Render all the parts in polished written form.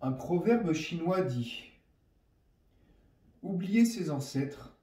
Un proverbe chinois dit: oublier ses ancêtres,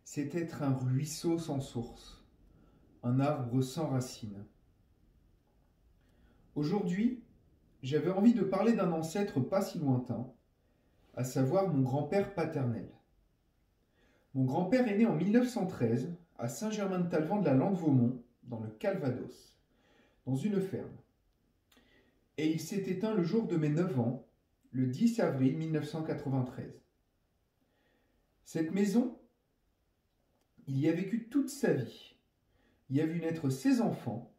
c'est être un ruisseau sans source, un arbre sans racines. Aujourd'hui, j'avais envie de parler d'un ancêtre pas si lointain, à savoir mon grand-père paternel. Mon grand-père est né en 1913 à Saint-Germain-de-Talleyrand de la Landevauxmont, dans le Calvados, dans une ferme. Et il s'est éteint le jour de mes 9 ans, le 10 avril 1993. Cette maison, il y a vécu toute sa vie. Il y a vu naître ses enfants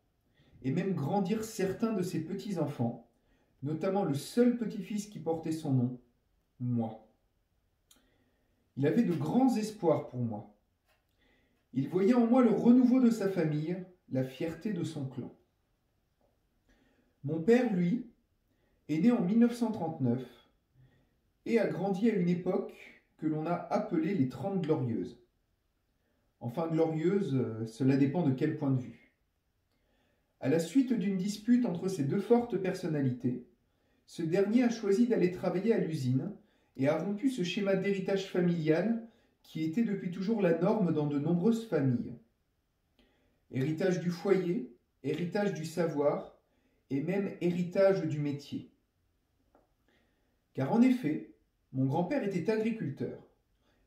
et même grandir certains de ses petits-enfants, notamment le seul petit-fils qui portait son nom, moi. Il avait de grands espoirs pour moi. Il voyait en moi le renouveau de sa famille, la fierté de son clan. Mon père, lui, est né en 1939 et a grandi à une époque que l'on a appelée les 30 Glorieuses. Enfin, glorieuse, cela dépend de quel point de vue. À la suite d'une dispute entre ces deux fortes personnalités, ce dernier a choisi d'aller travailler à l'usine et a rompu ce schéma d'héritage familial qui était depuis toujours la norme dans de nombreuses familles. Héritage du foyer, héritage du savoir et même héritage du métier. Car en effet, mon grand-père était agriculteur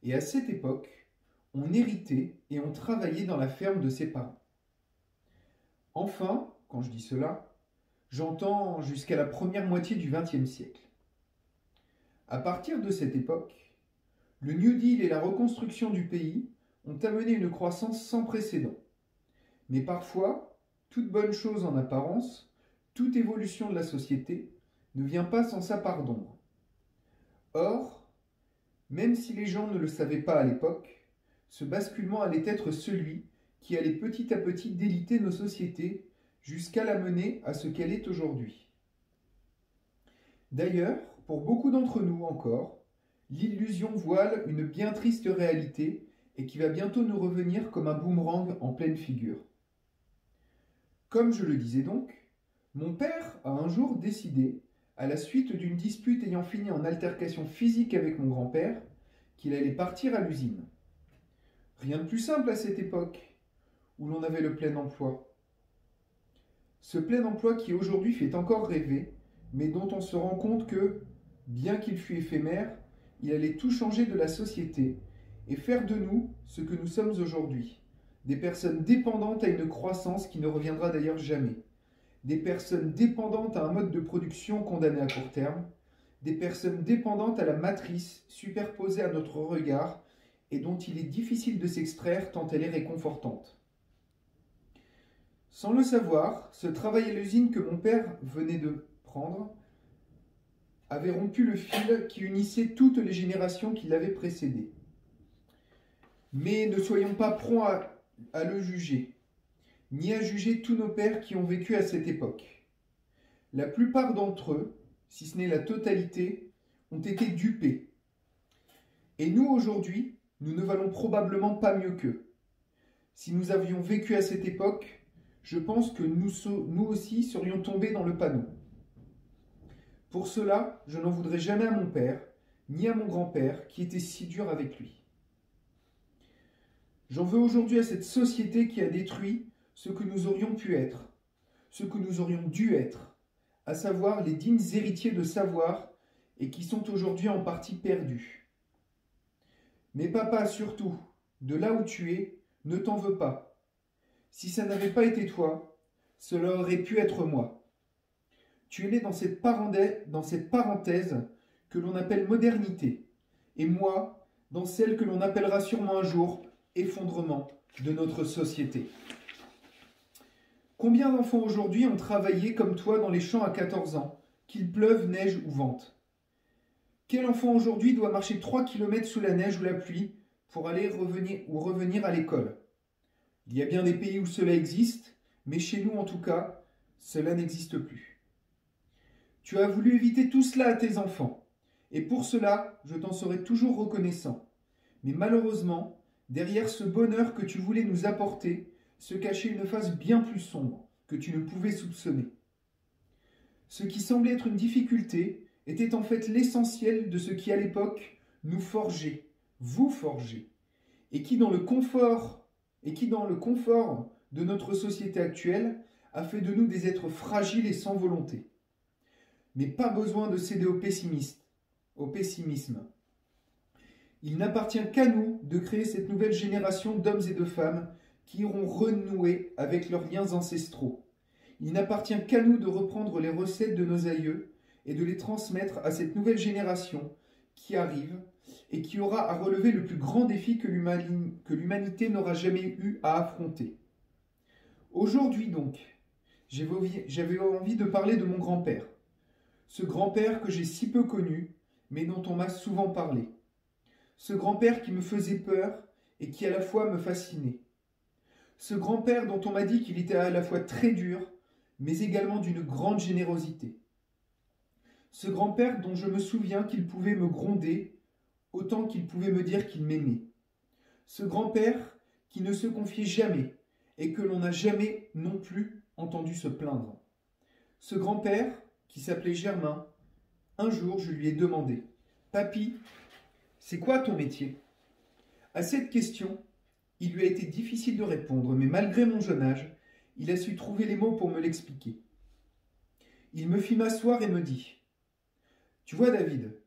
et à cette époque, on héritait et on travaillait dans la ferme de ses parents. Enfin, quand je dis cela, j'entends jusqu'à la première moitié du XXe siècle. À partir de cette époque, le New Deal et la reconstruction du pays ont amené une croissance sans précédent. Mais parfois, toute bonne chose en apparence, toute évolution de la société ne vient pas sans sa part d'ombre. Or, même si les gens ne le savaient pas à l'époque, ce basculement allait être celui qui allait petit à petit déliter nos sociétés jusqu'à la mener à ce qu'elle est aujourd'hui. D'ailleurs, pour beaucoup d'entre nous encore, l'illusion voile une bien triste réalité et qui va bientôt nous revenir comme un boomerang en pleine figure. Comme je le disais donc, mon père a un jour décidé, à la suite d'une dispute ayant fini en altercation physique avec mon grand-père, qu'il allait partir à l'usine. Rien de plus simple à cette époque, où l'on avait le plein emploi. Ce plein emploi qui aujourd'hui fait encore rêver, mais dont on se rend compte que, bien qu'il fût éphémère, il allait tout changer de la société et faire de nous ce que nous sommes aujourd'hui, des personnes dépendantes à une croissance qui ne reviendra d'ailleurs jamais, des personnes dépendantes à un mode de production condamné à court terme, des personnes dépendantes à la matrice superposée à notre regard et dont il est difficile de s'extraire tant elle est réconfortante. Sans le savoir, ce travail à l'usine que mon père venait de prendre avait rompu le fil qui unissait toutes les générations qui l'avaient précédé. Mais ne soyons pas prompts à le juger, ni à juger tous nos pères qui ont vécu à cette époque. La plupart d'entre eux, si ce n'est la totalité, ont été dupés. Et nous, aujourd'hui, nous ne valons probablement pas mieux qu'eux. Si nous avions vécu à cette époque, je pense que nous aussi serions tombés dans le panneau. Pour cela, je n'en voudrais jamais à mon père, ni à mon grand-père, qui était si dur avec lui. J'en veux aujourd'hui à cette société qui a détruit ce que nous aurions pu être, ce que nous aurions dû être, à savoir les dignes héritiers de savoir et qui sont aujourd'hui en partie perdus. Mais papa, surtout, de là où tu es, ne t'en veux pas. Si ça n'avait pas été toi, cela aurait pu être moi. Tu es né dans cette parenthèse que l'on appelle modernité, et moi, dans celle que l'on appellera sûrement un jour effondrement de notre société. Combien d'enfants aujourd'hui ont travaillé comme toi dans les champs à 14 ans, qu'il pleuve, neige ou vente? Quel enfant aujourd'hui doit marcher 3 km sous la neige ou la pluie pour aller revenir à l'école? Il y a bien des pays où cela existe, mais chez nous en tout cas, cela n'existe plus. Tu as voulu éviter tout cela à tes enfants, et pour cela, je t'en serai toujours reconnaissant. Mais malheureusement, derrière ce bonheur que tu voulais nous apporter, se cachait une face bien plus sombre que tu ne pouvais soupçonner. Ce qui semblait être une difficulté était en fait l'essentiel de ce qui à l'époque nous forgeait, vous forgeait, et qui dans le confort de notre société actuelle a fait de nous des êtres fragiles et sans volonté. Mais pas besoin de céder au pessimisme. Il n'appartient qu'à nous de créer cette nouvelle génération d'hommes et de femmes qui iront renouer avec leurs liens ancestraux. Il n'appartient qu'à nous de reprendre les recettes de nos aïeux et de les transmettre à cette nouvelle génération qui arrive et qui aura à relever le plus grand défi que l'humanité n'aura jamais eu à affronter. Aujourd'hui donc, j'avais envie de parler de mon grand-père. Ce grand-père que j'ai si peu connu, mais dont on m'a souvent parlé. Ce grand-père qui me faisait peur et qui à la fois me fascinait. Ce grand-père dont on m'a dit qu'il était à la fois très dur, mais également d'une grande générosité. Ce grand-père dont je me souviens qu'il pouvait me gronder autant qu'il pouvait me dire qu'il m'aimait. Ce grand-père qui ne se confiait jamais et que l'on n'a jamais non plus entendu se plaindre. Ce grand-père qui s'appelait Germain, un jour je lui ai demandé « Papy, c'est quoi ton métier ?» À cette question, il lui a été difficile de répondre, mais malgré mon jeune âge, il a su trouver les mots pour me l'expliquer. Il me fit m'asseoir et me dit « Tu vois David,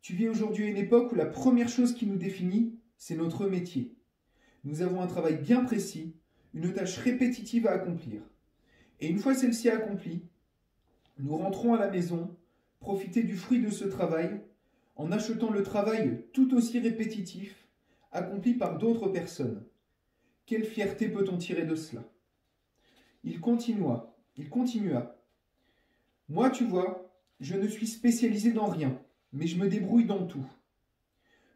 tu vis aujourd'hui à une époque où la première chose qui nous définit, c'est notre métier. Nous avons un travail bien précis, une tâche répétitive à accomplir. Et une fois celle-ci accomplie, nous rentrons à la maison, profiter du fruit de ce travail, en achetant le travail tout aussi répétitif, accompli par d'autres personnes. Quelle fierté peut-on tirer de cela ? Il continua. Moi, tu vois, je ne suis spécialisé dans rien, mais je me débrouille dans tout.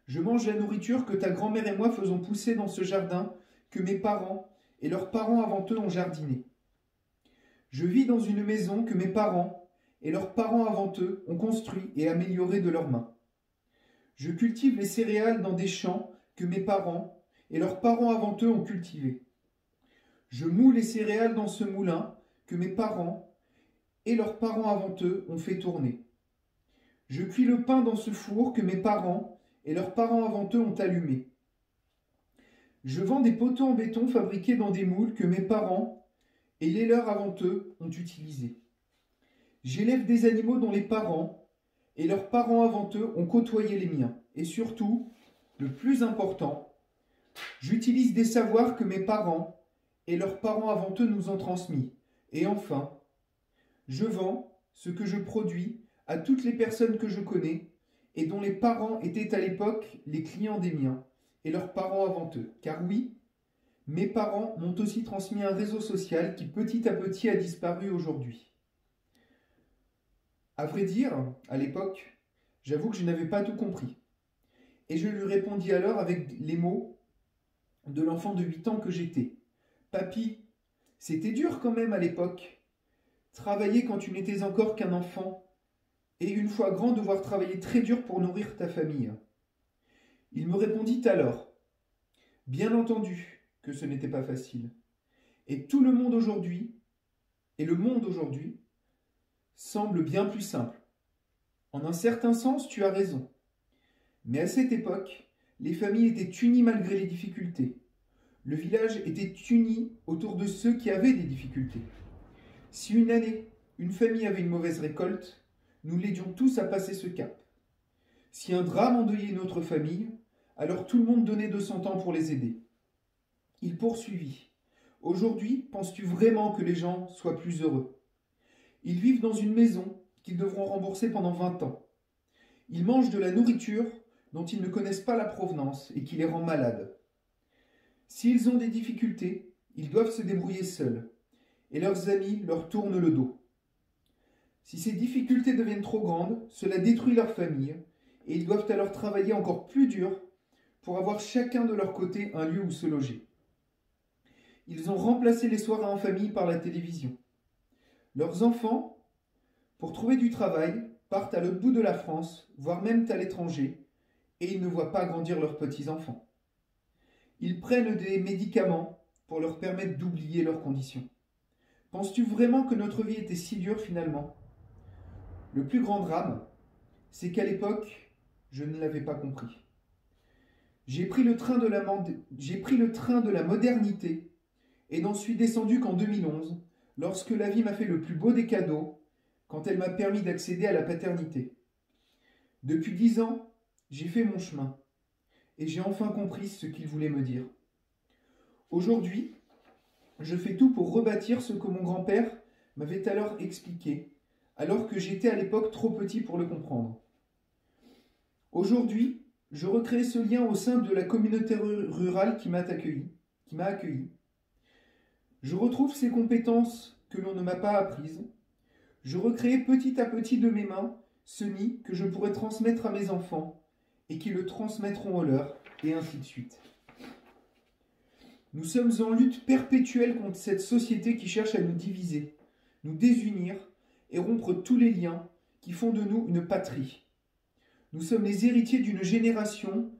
Je mange la nourriture que ta grand-mère et moi faisons pousser dans ce jardin que mes parents et leurs parents avant eux ont jardiné. Je vis dans une maison que mes parents et leurs parents avant eux ont construit et amélioré de leurs mains. Je cultive les céréales dans des champs que mes parents et leurs parents avant eux ont cultivés. Je moule les céréales dans ce moulin que mes parents et leurs parents avant eux ont fait tourner. Je cuis le pain dans ce four que mes parents et leurs parents avant eux ont allumé. Je vends des poteaux en béton fabriqués dans des moules que mes parents et les leurs avant eux ont utilisés. J'élève des animaux dont les parents et leurs parents avant eux ont côtoyé les miens. Et surtout, le plus important, j'utilise des savoirs que mes parents et leurs parents avant eux nous ont transmis. Et enfin, je vends ce que je produis à toutes les personnes que je connais et dont les parents étaient à l'époque les clients des miens et leurs parents avant eux. Car oui, mes parents m'ont aussi transmis un réseau social qui petit à petit a disparu aujourd'hui. À vrai dire, à l'époque, j'avoue que je n'avais pas tout compris. Et je lui répondis alors avec les mots de l'enfant de 8 ans que j'étais. « Papy, c'était dur quand même à l'époque. Travailler quand tu n'étais encore qu'un enfant, et une fois grand devoir travailler très dur pour nourrir ta famille. » Il me répondit alors, bien entendu que ce n'était pas facile. Et tout le monde aujourd'hui, semble bien plus simple. En un certain sens, tu as raison. Mais à cette époque, les familles étaient unies malgré les difficultés. Le village était uni autour de ceux qui avaient des difficultés. Si une année, une famille avait une mauvaise récolte, nous l'aidions tous à passer ce cap. Si un drame endeuillait notre famille, alors tout le monde donnait de son temps pour les aider. Il poursuivit. Aujourd'hui, penses-tu vraiment que les gens soient plus heureux ? Ils vivent dans une maison qu'ils devront rembourser pendant 20 ans. Ils mangent de la nourriture dont ils ne connaissent pas la provenance et qui les rend malades. S'ils ont des difficultés, ils doivent se débrouiller seuls, et leurs amis leur tournent le dos. Si ces difficultés deviennent trop grandes, cela détruit leur famille, et ils doivent alors travailler encore plus dur pour avoir chacun de leur côté un lieu où se loger. Ils ont remplacé les soirées en famille par la télévision. Leurs enfants, pour trouver du travail, partent à l'autre bout de la France, voire même à l'étranger, et ils ne voient pas grandir leurs petits-enfants. Ils prennent des médicaments pour leur permettre d'oublier leurs conditions. Penses-tu vraiment que notre vie était si dure finalement ? Le plus grand drame, c'est qu'à l'époque, je ne l'avais pas compris. J'ai pris le train de la modernité et n'en suis descendu qu'en 2011, lorsque la vie m'a fait le plus beau des cadeaux, quand elle m'a permis d'accéder à la paternité. Depuis 10 ans, j'ai fait mon chemin, et j'ai enfin compris ce qu'il voulait me dire. Aujourd'hui, je fais tout pour rebâtir ce que mon grand-père m'avait alors expliqué, alors que j'étais à l'époque trop petit pour le comprendre. Aujourd'hui, je recrée ce lien au sein de la communauté rurale qui m'a accueilli. Je retrouve ces compétences que l'on ne m'a pas apprises. Je recrée petit à petit de mes mains ce nid que je pourrais transmettre à mes enfants et qui le transmettront aux leurs, et ainsi de suite. Nous sommes en lutte perpétuelle contre cette société qui cherche à nous diviser, nous désunir et rompre tous les liens qui font de nous une patrie. Nous sommes les héritiers d'une génération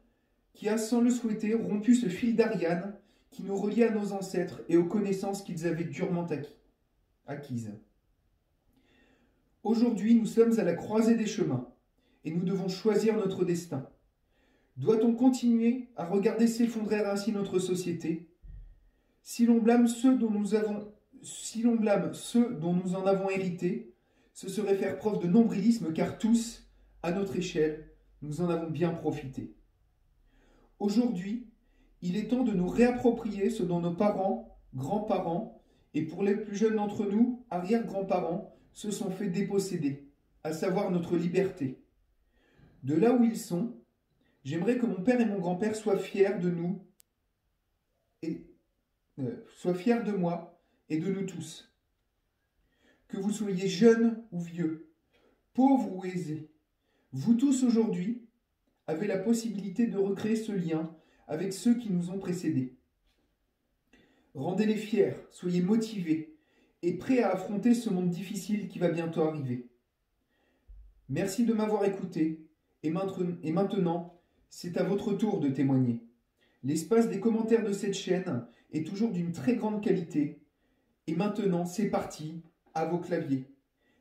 qui a, sans le souhaiter, rompu ce fil d'Ariane qui nous reliait à nos ancêtres et aux connaissances qu'ils avaient durement acquises. Aujourd'hui, nous sommes à la croisée des chemins et nous devons choisir notre destin. Doit-on continuer à regarder s'effondrer ainsi notre société ? Si l'on blâme ceux dont nous en avons hérité, ce serait faire preuve de nombrilisme car tous, à notre échelle, nous en avons bien profité. Aujourd'hui, il est temps de nous réapproprier ce dont nos parents, grands-parents et pour les plus jeunes d'entre nous, arrière-grands-parents, se sont fait déposséder, à savoir notre liberté. De là où ils sont, j'aimerais que mon père et mon grand-père soient fiers de nous, soient fiers de moi et de nous tous. Que vous soyez jeunes ou vieux, pauvres ou aisés, vous tous aujourd'hui avez la possibilité de recréer ce lien avec ceux qui nous ont précédés. Rendez-les fiers, soyez motivés et prêts à affronter ce monde difficile qui va bientôt arriver. Merci de m'avoir écouté et maintenant, c'est à votre tour de témoigner. L'espace des commentaires de cette chaîne est toujours d'une très grande qualité. Et maintenant, c'est parti, à vos claviers.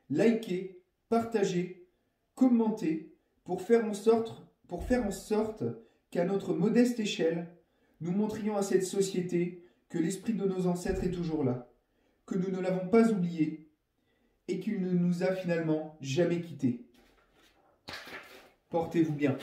Likez, partagez, commentez pour faire en sorte qu'à notre modeste échelle, nous montrions à cette société que l'esprit de nos ancêtres est toujours là, que nous ne l'avons pas oublié et qu'il ne nous a finalement jamais quittés. Portez-vous bien.